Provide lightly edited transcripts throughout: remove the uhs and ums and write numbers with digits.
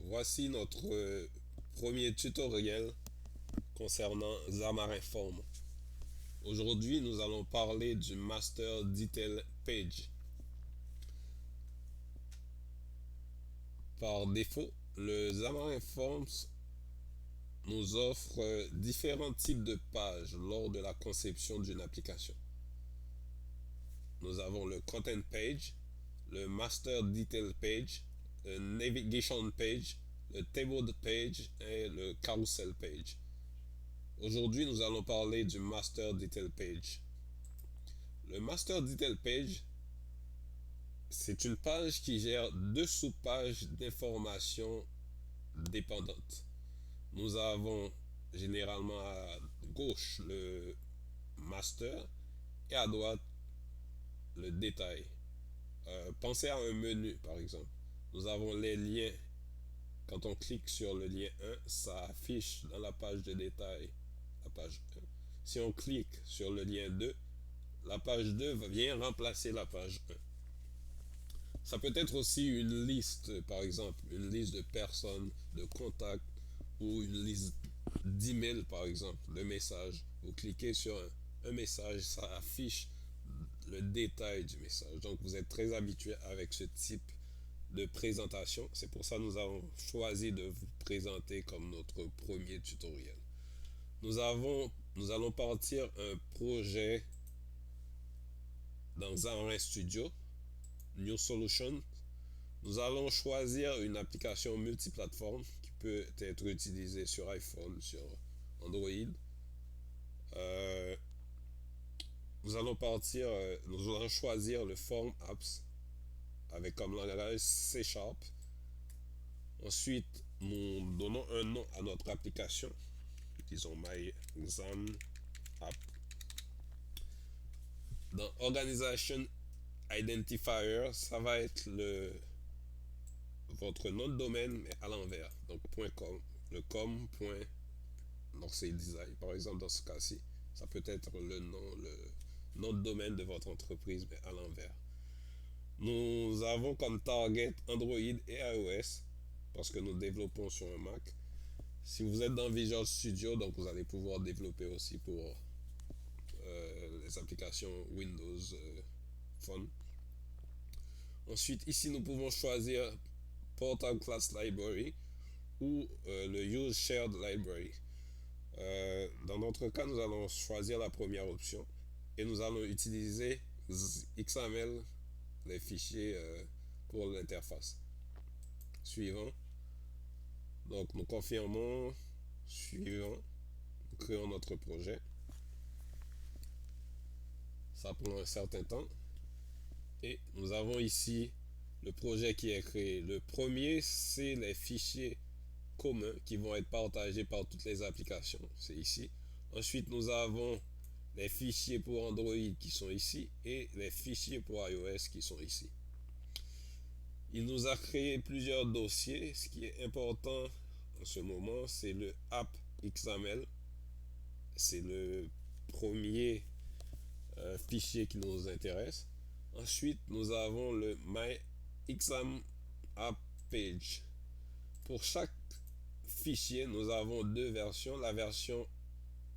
Voici notre premier tutoriel concernant Xamarin Form. Aujourd'hui, nous allons parler du Master Detail Page. Par défaut, le Xamarin Forms nous offre différents types de pages lors de la conception d'une application. Nous avons le Content Page, le Master Detail Page, le Navigation Page, le Table Page et le Carousel Page. Aujourd'hui, nous allons parler du Master Detail Page. Le Master Detail Page, c'est une page qui gère deux sous-pages d'informations dépendantes. Nous avons généralement à gauche le master et à droite le détail. Pensez à un menu par exemple. Nous avons les liens. Quand on clique sur le lien 1, ça affiche dans la page de détail la page 1. Si on clique sur le lien 2, la page 2 vient remplacer la page 1. Ça peut être aussi une liste, par exemple, une liste de personnes, de contacts ou une liste d'emails, par exemple, de messages. Vous cliquez sur un message, ça affiche le détail du message. Donc, vous êtes très habitué avec ce type de présentation. C'est pour ça que nous avons choisi de vous présenter comme notre premier tutoriel. Nous allons partir un projet dans Xamarin Studio, New Solution. Nous allons choisir une application multiplateforme qui peut être utilisée sur iPhone, sur Android. Euh, nous allons choisir le Form Apps avec comme langage C Sharp. Ensuite, nous donnons un nom à notre application. Disons My Exam App. Dans Organization Identifier, ça va être votre nom de domaine, mais à l'envers. Donc .com. Le com. Donc c'est design. Par exemple, dans ce cas-ci, ça peut être le nom de domaine de votre entreprise, mais à l'envers. Nous avons comme target Android et iOS parce que nous développons sur un Mac. Si vous êtes dans Visual Studio, donc vous allez pouvoir développer aussi pour les applications Windows Phone. Ensuite, ici, nous pouvons choisir Portal Class Library ou le Use Shared Library. Dans notre cas, nous allons choisir la première option et nous allons utiliser XML, les fichiers pour l'interface. Suivant. Donc, nous confirmons. Suivant. Nous créons notre projet. Ça prend un certain temps. Et nous avons ici le projet qui est créé. Le premier, c'est les fichiers communs qui vont être partagés par toutes les applications. C'est ici. Ensuite, nous avons les fichiers pour Android qui sont ici et les fichiers pour iOS qui sont ici. Il nous a créé plusieurs dossiers. Ce qui est important en ce moment, c'est le app XML. C'est le premier fichier qui nous intéresse. Ensuite, nous avons le My XAM App Page. Pour chaque fichier, nous avons deux versions, la version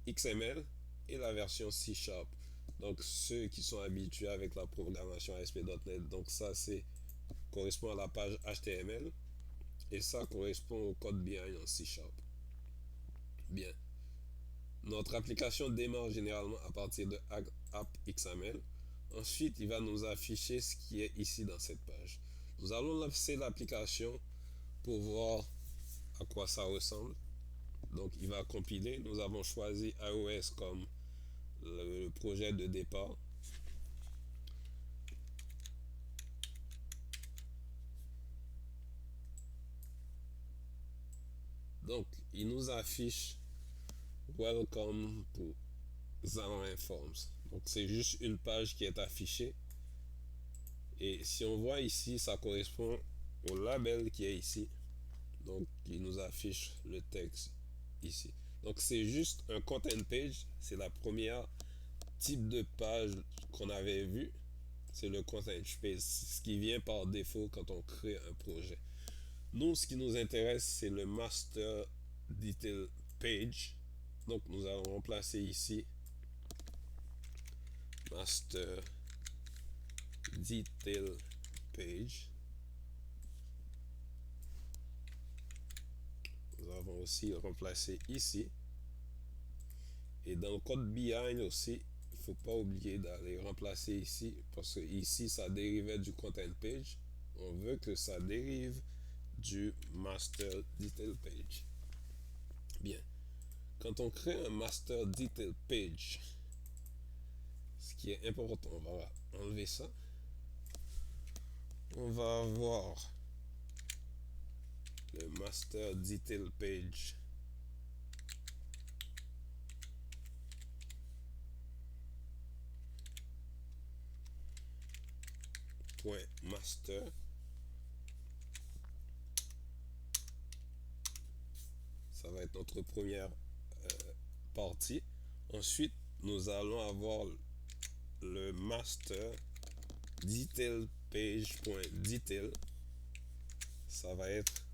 XML et la version C Sharp. Donc, ceux qui sont habitués avec la programmation ASP.NET, donc ça, correspond à la page HTML et ça correspond au code behind en C Sharp. Bien. Notre application démarre généralement à partir de app XML. Ensuite, il va nous afficher ce qui est ici dans cette page. Nous allons lancer l'application pour voir à quoi ça ressemble. Donc, il va compiler. Nous avons choisi iOS comme le projet de départ. Donc, il nous affiche Welcome to Xamarin Forms. Donc, c'est juste une page qui est affichée. Et si on voit ici, ça correspond au label qui est ici. Donc, il nous affiche le texte ici. Donc, c'est juste un content page. C'est la première type de page qu'on avait vu. C'est le content page, ce qui vient par défaut quand on crée un projet. Nous, ce qui nous intéresse, c'est le master detail page. Donc, nous allons remplacer ici master detail page. Nous avons aussi remplacé ici. Et dans le code behind aussi, il ne faut pas oublier d'aller remplacer ici, parce que ici, ça dérivait du content page. On veut que ça dérive du master detail page. Bien. Quand on crée un master detail page, ce qui est important, on va enlever ça. On va avoir le master detail page .master. Ça va être notre première partie. Ensuite, nous allons avoir le master detail page.detail. Ça va être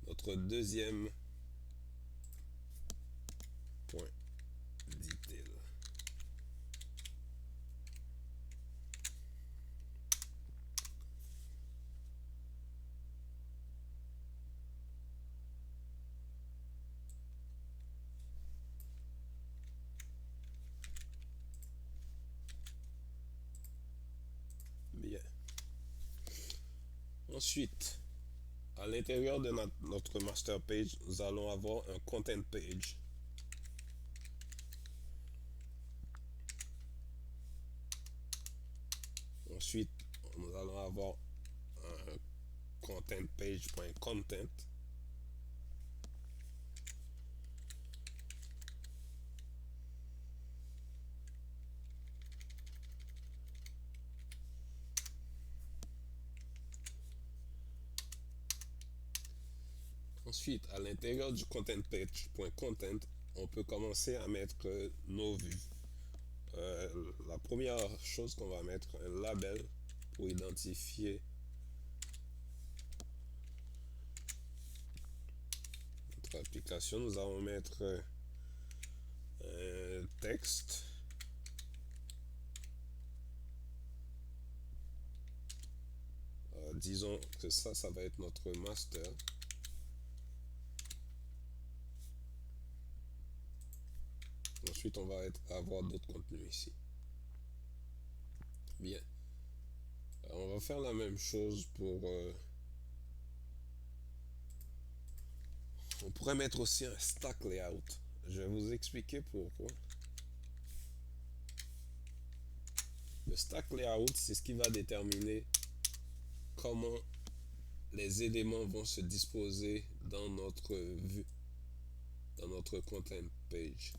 notre deuxième point detail. Bien. Ensuite, à l'intérieur de notre master page, nous allons avoir un content page. Ensuite, nous allons avoir un content page.content. Ensuite, à l'intérieur du content page.content, on peut commencer à mettre nos vues. La première chose qu'on va mettre, un label pour identifier notre application. Nous allons mettre un texte. Disons que ça va être notre master. Ensuite, on va avoir d'autres contenus ici. Bien. Alors, on va faire la même chose pour... on pourrait mettre aussi un stack layout. Je vais vous expliquer pourquoi. Le stack layout, c'est ce qui va déterminer comment les éléments vont se disposer dans notre vue, dans notre content page.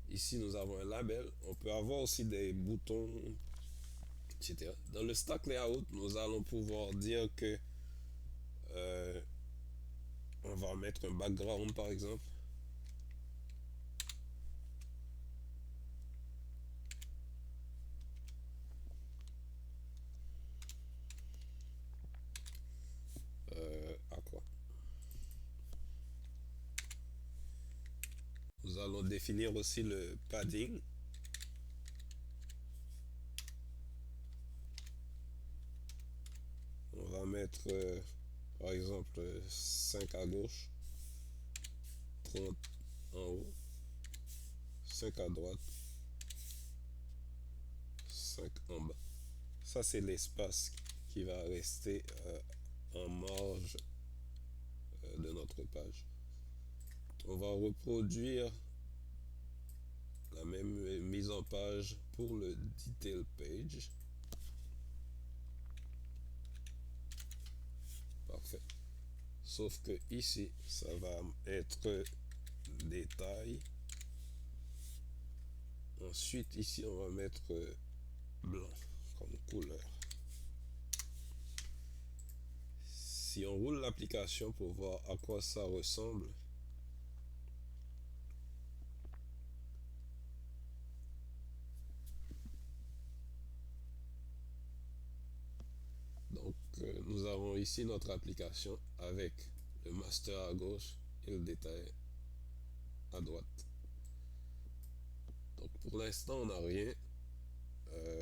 Ici, nous avons un label. On peut avoir aussi des boutons, etc. Dans le stack layout, nous allons pouvoir dire que on va mettre un background, par exemple. À quoi? Nous allons définir aussi le padding. On va mettre par exemple 5 à gauche, 30 en haut, 5 à droite, 5 en bas. Ça, c'est l'espace qui va rester en marge de notre page. On va reproduire la même mise en page pour le detail page. Parfait. Sauf que ici, ça va être détail. Ensuite, ici, on va mettre blanc comme couleur. Si on roule l'application pour voir à quoi ça ressemble, donc nous avons ici notre application avec le master à gauche et le détail à droite. Donc pour l'instant, on n'a rien.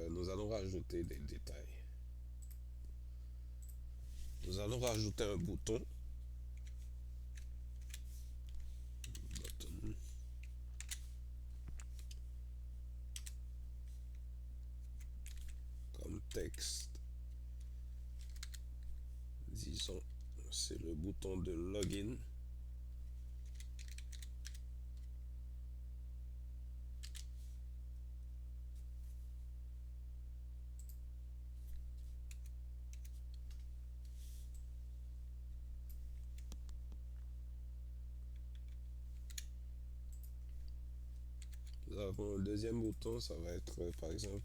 Nous allons rajouter des détails. Nous allons rajouter un bouton. Button. Comme texte. Disons, c'est le bouton de login. Nous avons un deuxième bouton, ça va être par exemple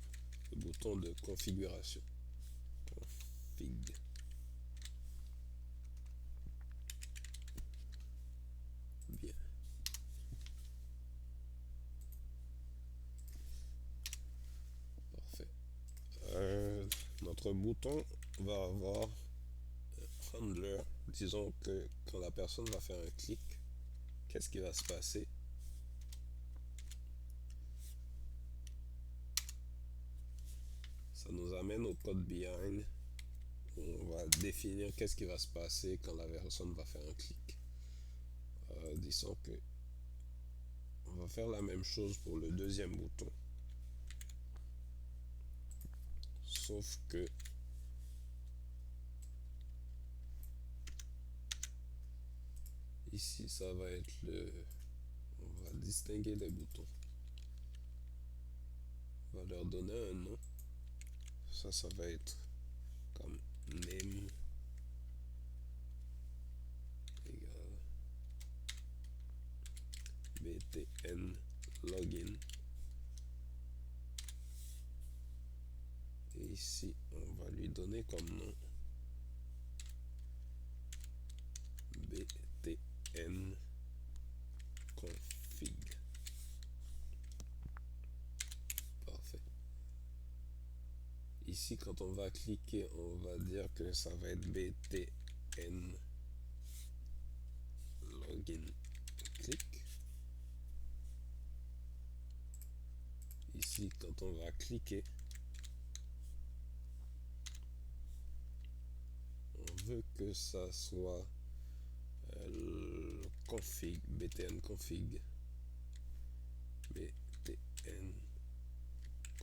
le bouton de configuration. Config. Bien. Parfait. Notre bouton va avoir un handler. Disons que quand la personne va faire un clic, qu'est-ce qui va se passer? Ça nous amène au code behind. On va définir qu'est-ce qui va se passer quand la personne va faire un clic. Disons que on va faire la même chose pour le deuxième bouton. Sauf que ici, ça va être le... On va distinguer les boutons. On va leur donner un nom. Ça va être comme name égale btn login. Et ici, on va lui donner comme nom btn config. Parfait. Ici, quand on va cliquer, on va dire que ça va être btn login click. Ici, quand on va cliquer, on veut que ça soit config, btn config, btn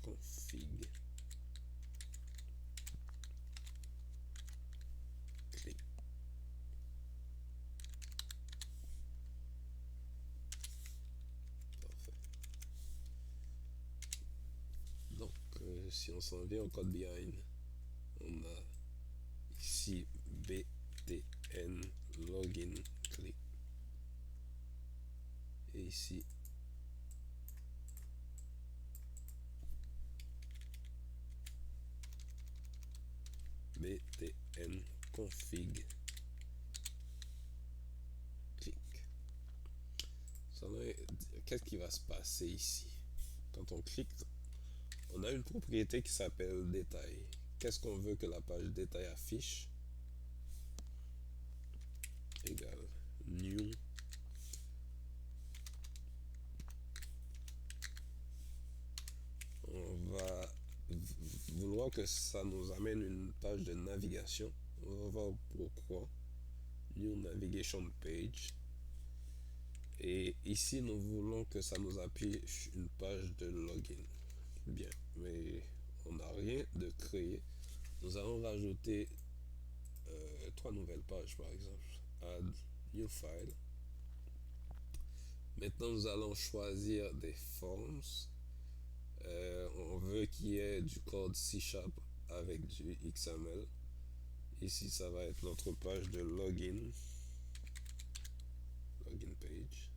config click. Parfait. Donc, si on s'en vient au code behind, on a ici btn login click et ici btn config click. Qu'est-ce qui va se passer ici? Quand on clique, on a une propriété qui s'appelle détail. Qu'est-ce qu'on veut que la page détail affiche? Égale new on va vouloir que ça nous amène une page de navigation. On va voir pourquoi. New navigation page. Et ici, nous voulons que ça nous affiche une page de login. Bien, mais on n'a rien de créé. Nous allons rajouter 3 nouvelles pages, par exemple. Add new file. Maintenant, nous allons choisir des forms. On veut qu'il y ait du code C# avec du XML. Ici, ça va être notre page de login page.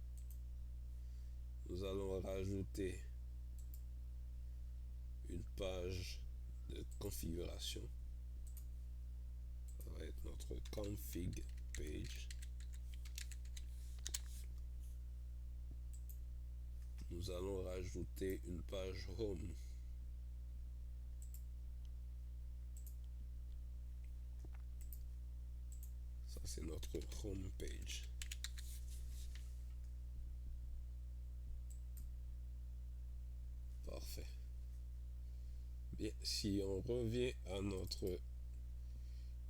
Nous allons rajouter une page de configuration. Ça va être notre config page. Nous allons rajouter une page home. c'est notre home page. Parfait. Bien, si on revient à notre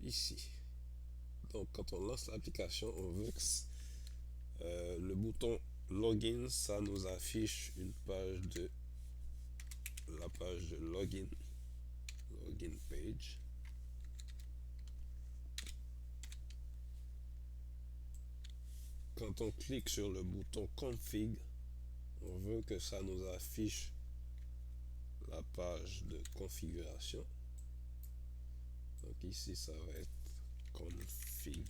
ici, donc quand on lance l'application, on veut que le bouton login, ça nous affiche une page de la page de login page. Quand on clique sur le bouton config, on veut que ça nous affiche la page de configuration. Donc ici, ça va être config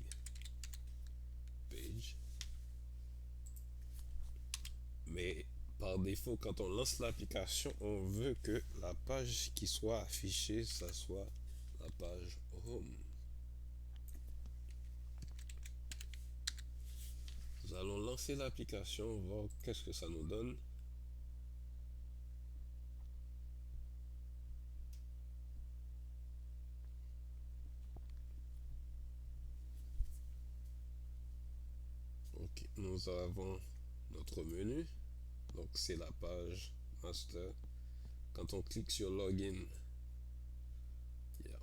page. Mais par défaut, quand on lance l'application, on veut que la page qui soit affichée, ça soit la page home. Nous allons lancer l'application, voir qu'est-ce que ça nous donne. Ok, nous avons notre menu. Donc c'est la page master. Quand on clique sur login,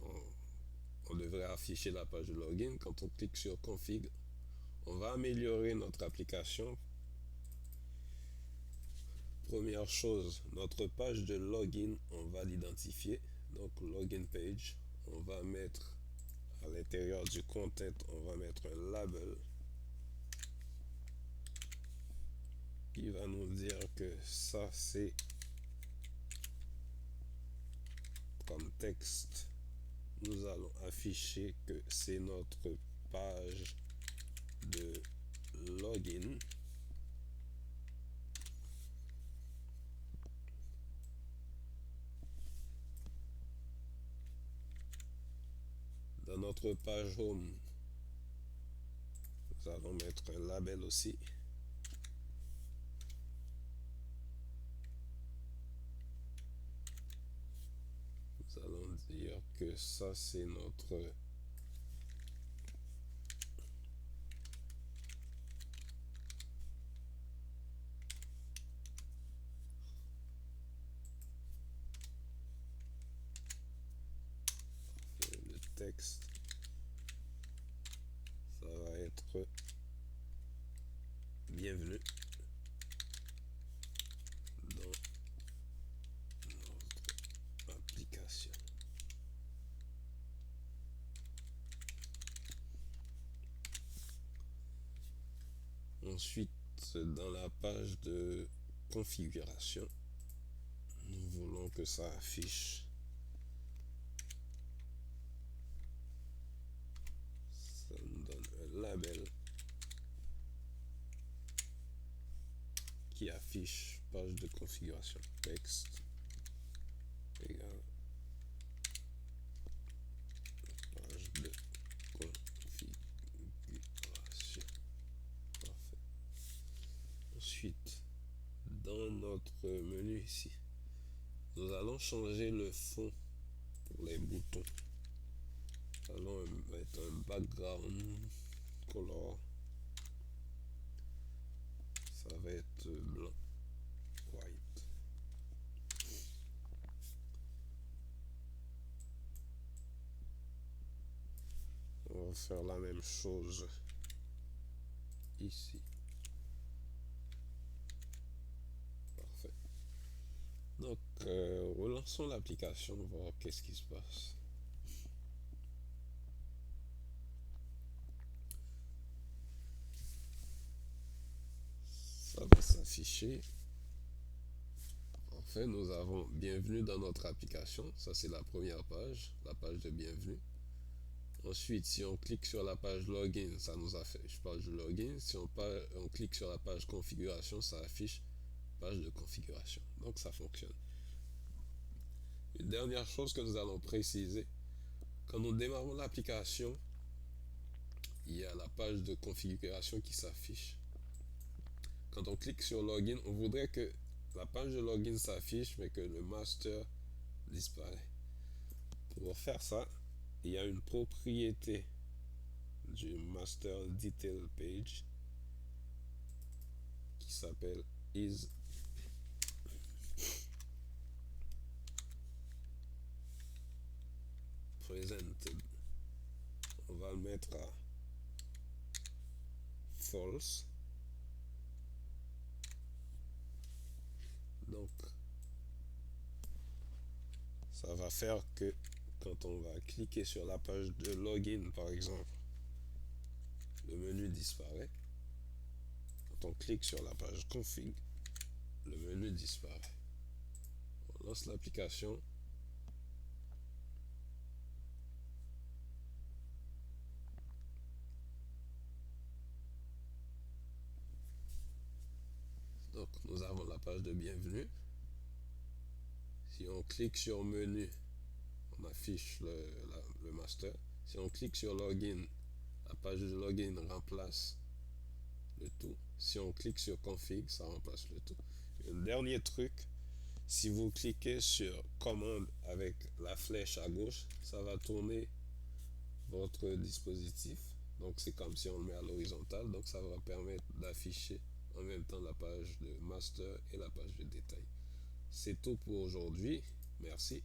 on devrait afficher la page de login. Quand on clique sur config, on va améliorer notre application. Première chose, notre page de login, on va l'identifier. Donc login page, on va mettre à l'intérieur du content, on va mettre un label qui va nous dire que ça c'est comme texte. Nous allons afficher que c'est notre page de login. Dans notre page home, nous allons mettre un label aussi. Nous allons dire que ça c'est notre le texte. Ça va être bienvenue dans notre application. Ensuite, dans la page de configuration, nous voulons que ça affiche. Ça nous donne un label qui affiche page de configuration. Texte égale page de configuration. Parfait. Ensuite, dans notre menu ici, nous allons changer le fond pour les boutons. Nous allons mettre un background color. Ça va être blanc, white. On va faire la même chose ici. Parfait. Donc, relançons l'application, voir qu'est-ce qui se passe. Ça va s'afficher. En fait, nous avons bienvenue dans notre application. Ça, c'est la première page, la page de bienvenue. Ensuite, si on clique sur la page login, ça nous affiche page de login. Si on clique sur la page configuration, ça affiche page de configuration. Donc, ça fonctionne. Une dernière chose que nous allons préciser, quand nous démarrons l'application, il y a la page de configuration qui s'affiche. Quand on clique sur login, on voudrait que la page de login s'affiche, mais que le master disparaît. Pour faire ça, il y a une propriété du master detail page qui s'appelle is presented. On va le mettre à false. Donc, ça va faire que quand on va cliquer sur la page de login, par exemple, le menu disparaît. Quand on clique sur la page config, le menu disparaît. On lance l'application. Donc, nous avons la page de bienvenue. Si on clique sur menu, on affiche le master. Si on clique sur login, la page de login remplace le tout. Si on clique sur config, ça remplace le tout. Un dernier truc, si vous cliquez sur commande avec la flèche à gauche, ça va tourner votre dispositif. Donc c'est comme si on le met à l'horizontale. Donc ça va permettre d'afficher en même temps la page de master et la page de détail. C'est tout pour aujourd'hui. Merci.